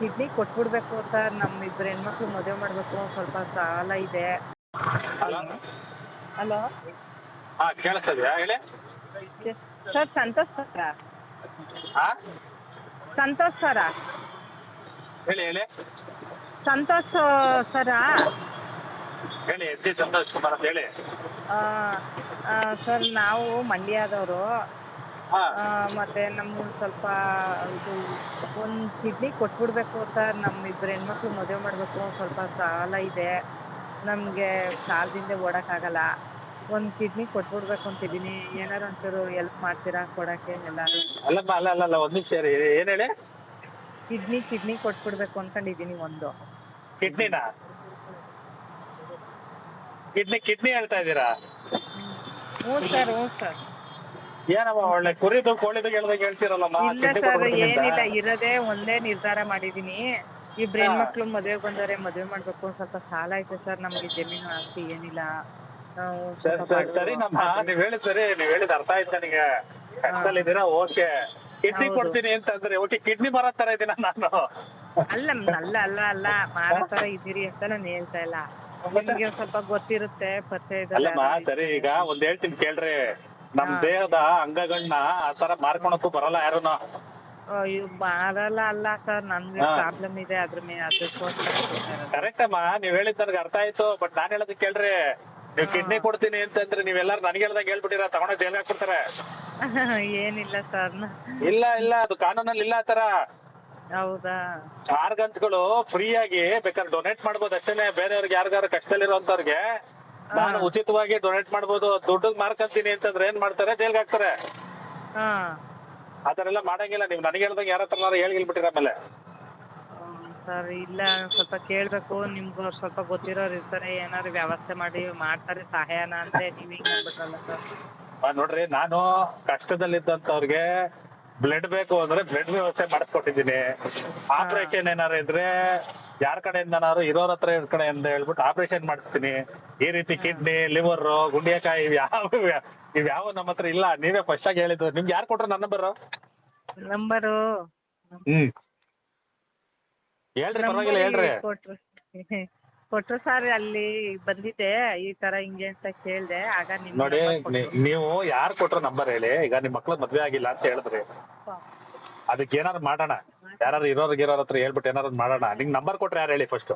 Kidney ಕೊಟ್ಬಿಡ್ಬೇಕು sir. ನಮ್ಮ ಇಬ್ಬರು ಹೆಣ್ಮಕ್ಳು ಮದುವೆ ಮಾಡಬೇಕು, ಸ್ವಲ್ಪ ಸಾಲ ಇದೆ. ಹಲೋ ಹಲೋ ಹಾಂ ಕೇಳಿಸ್ತದೆಯಾ ಹೇಳಿ ಸರ್, ಸಂತೋಷ್ ಸರಾ? ಹಾಂ ಸಂತೋಷ್ ಸರಾ? ಹೇಳಿ ಹೇಳಿ ಸಂತೋಷ್ ಸರಾ? ಹೇಳಿ ಎಸ್ ಸಿ ಸಂತೋಷ್ ಕುಮಾರ್ ಅಂತ ಹೇಳಿ. ಸರ್, ನಾವು ಮಂಡ್ಯದವರು. ಹಾಂ ಮತ್ತು ನಮ್ಗೆ ಸ್ವಲ್ಪ ಇದು ಒಂದು ಕಿಡ್ನಿ ಕೊಟ್ಬಿಡ್ಬೇಕು ಸರ್. ನಮ್ಮ ಇಬ್ಬರು ಹೆಣ್ಮಕ್ಳು ಮದುವೆ ಮಾಡಬೇಕು, ಸ್ವಲ್ಪ ಸಾಲ ಇದೆ. ನಮಗೆ ಸಾಲದಿಂದ ಓಡೋಕ್ಕಾಗಲ್ಲ. ಒಂದು ಕಿಡ್ನಿ ಕೊಟ್ಬಿಡ್ಬೇಕು ಅಂತಿದ್ದೀನಿ. ಏನಾರು ಒಂಚೂರು ಎಲ್ಪ್ ಮಾಡ್ತೀರಾ ಕೊಡೋಕ್ಕೆ ಎಲ್ಲರೂ? ಅಲ್ಲಮ್ಮ ಅಲ್ಲ ಒಂದು ನಿಮಿಷ ರೀ ಏನು ಹೇಳಿ. ಕಿಡ್ನಿ ಕೊಟ್ಬಿಡ್ಬೇಕು ಅಂದ್ಕೊಂಡಿದ್ದೀನಿ ಒಂದು. ಕಿಡ್ನಿನಾ? ಕಿಡ್ನಿ ಹೇಳ್ತಾ ಇದ್ದೀರಾ? ಹ್ಞೂ ಸರ್. ಏನಮ್ಮ ಒಳ್ಳೆ ಕುರಿದು ಕೋಳಿದು ಹೇಳ್ದಾಗ ಹೇಳ್ತೀರಲ್ಲಮ್ಮ. ಇಲ್ಲ ಸರ್, ಏನಿಲ್ಲ, ಇರೋದೇ ಒಂದೇ ನಿರ್ಧಾರ ಮಾಡಿದ್ದೀನಿ. ಇಬ್ರು ಹೆಣ್ಮಕ್ಳು ಮದುವೆ ಬಂದವ್ರೆ, ಮದುವೆ ಮಾಡಬೇಕು. ಸ್ವಲ್ಪ ಸಾಲ ಐತೆ ಸರ್ ನಮಗೆ, ಜಮೀನು ಆಸ್ತಿ ಏನಿಲ್ಲ. ನಾವು ಸರಿನಮ್ಮ, ನೀವು ಹೇಳಿದ್ ಸರಿ, ನೀವು ಹೇಳಿದ ಅರ್ಥ ಆಯ್ತು ನನಗೆ. ಕಷ್ಟದಲ್ಲಿದ್ದೀರಾ, ಓಕೆ. ಕಿಡ್ನಿ ಕೊಡ್ತೀನಿ ಅಂತಂದ್ರೆ ಓಕೆ, ಕಿಡ್ನಿ ಬರೋ ಥರ ಇದ್ದೀನ ನಾನು? ಅಲ್ಲ ಮಾರೋ ಥರ ಇದ್ದೀರಿ ಅಂತ ನಾನು ಹೇಳ್ತಾ ಇಲ್ಲ. ನಿಮಗೆ ಸ್ವಲ್ಪ ಗೊತ್ತಿರುತ್ತೆ, ಪರಿಚಯ ಇದೆ. ಅಲ್ಲಮ್ಮ ಸರಿ, ಈಗ ಒಂದ್ ಹೇಳ್ತೀನಿ ಕೇಳ್ರಿ. ನಮ್ ದೇಹದ ಅಂಗಗಳನ್ನ ಆ ತರ ಮಾರ್ಕೊಳಕ್ಕೂ ಬರಲ್ಲ ಯಾರುನು. ಮಾಡಲ್ಲ ಅಲ್ಲ ಸರ್, ನನ್ಗೆ ಪ್ರಾಬ್ಲಮ್ ಇದೆ ಅದ್ರ ಮೇಲೆ, ಅದಕ್ಕೋಸ್ಕರ. ಕರೆಕ್ಟ್ ಅಮ್ಮ, ನೀವ್ ಹೇಳಿದ್ ನನಗೆ ಅರ್ಥ ಆಯ್ತು. ಬಟ್ ನಾನ್ ಹೇಳೋದಕ್ಕೆ ಕೇಳ್ರಿ. ನೀವು ಕಿಡ್ನಿ ಕೊಡ್ತೀನಿ ಅಂತಂದ್ರೆ ನೀವೆಲ್ಲಾರು ನನಗೆ ಹೇಳ್ದಾಗ ಹೇಳ್ಬಿಟ್ಟಿರ, ತಗೊಂಡೋಗಿ ಜೈಲ್ಗೆ ಹಾಕ್ಬಿಡ್ತಾರೆ. ಏನಿಲ್ಲ ಸರ್. ಇಲ್ಲ ಅದು ಕಾನೂನಲ್ಲಿ ಇಲ್ಲ ಆ ತರ. ಹೌದಾ? ಆರ್ಗನ್ಸ್ಗಳು ಫ್ರೀ ಆಗಿ ಬೇಕಾದ್ರೆ ಡೊನೇಟ್ ಮಾಡ್ಬೋದು ಅಷ್ಟೇನೆ. ಬೇರೆಯವ್ರಿಗೆ ಯಾರಿಗಾರು ಕಷ್ಟದಲ್ಲಿರುವಂತವ್ರಿಗೆ ನಾನು ಉಚಿತವಾಗಿ ಡೊನೇಟ್ ಮಾಡ್ಬೋದು. ದುಡ್ಡಿಗೆ ಮಾರ್ಕೊಂತೀನಿ ಅಂತಂದ್ರೆ ಏನ್ ಮಾಡ್ತಾರೆ, ಜೈಲ್ಗೆ ಹಾಕ್ತಾರೆ. ಆ ಥರ ಎಲ್ಲ ಮಾಡಂಗಿಲ್ಲ. ನೀವು ನನಗೆ ಹೇಳ್ದಂಗೆ ಯಾರ ಹತ್ರ ಹೇಳ್ಬಿಟ್ಟಿರ ಆಮೇಲೆ. ಸರ್ ಇಲ್ಲ, ಸ್ವಲ್ಪ ಕೇಳಬೇಕು. ನಿಮ್ಗೆ ಸ್ವಲ್ಪ ಗೊತ್ತಿರೋರು ಇರ್ತಾರೆ, ಏನಾದ್ರು ವ್ಯವಸ್ಥೆ ಮಾಡ್ತಾರೆ ಸಹಾಯನ ಅಂದರೆ ನೀವು ಹಿಂಗೆ ಅಂದ್ಬಿಟ್ರಲ್ಲ ಸರ್. ನೋಡ್ರಿ, ನಾನು ಕಷ್ಟದಲ್ಲಿದ್ದಂಥವ್ರಿಗೆ ಬ್ಲಡ್ ಬೇಕು ಅಂದ್ರೆ ಬ್ಲಡ್ ವ್ಯವಸ್ಥೆ ಮಾಡಿಸ್ಕೊಟ್ಟಿದ್ದೀನಿ. ಆಪರೇಷನ್ ಏನಾರು ಇದ್ರೆ ಯಾರ ಕಡೆಯಿಂದನಾರು ಇರೋರ ಹತ್ರ ಕಡೆಯಿಂದ ಹೇಳ್ಬಿಟ್ಟು ಆಪರೇಷನ್ ಮಾಡಿಸ್ತೀನಿ. ಈ ರೀತಿ ಕಿಡ್ನಿ, ಲಿವರ್, ಗುಂಡಿಯಾಕಾಯಿ ಇವ್ಯಾವ ನಮ್ಮ ಹತ್ರ ಇಲ್ಲ. ನೀವೇ ಫಸ್ಟ್ ಆಗಿ ಹೇಳಿದ್ದು. ನಿಮ್ಗೆ ಯಾರು ಕೊಟ್ರು ನನ್ನ ನಂಬರು? ಹೇಳ್ರಿ, ಪರವಾಗಿಲ್ಲ ಹೇಳ್ರಿ. ಕೊಟ್ರು ಸರ್, ಅಲ್ಲಿ ಬಂದಿದ್ದೆ ಈ ತರ ಹಿಂಗೆ ಅಂತ ಕೇಳಿದೆ. ಆಗ ನೋಡಿ, ನೀವು ಯಾರು ಕೊಟ್ರು ನಂಬರ್ ಹೇಳಿ. ಈಗ ನಿಮ್ಮ ಮಕ್ಳು ಮದ್ವೆ ಆಗಿಲ್ಲ ಅಂತ ಹೇಳಿದ್ರಿ, ಅದಕ್ಕೆ ಏನಾರು ಮಾಡೋಣ. ಯಾರು ಇರೋರ್ ಹತ್ರ ಹೇಳ್ಬಿಟ್ಟು ಏನಾರು ಮಾಡೋಣ. ನಿಂಗೆ ನಂಬರ್ ಕೊಟ್ರೆ ಯಾರು ಹೇಳಿ ಫಸ್ಟ್?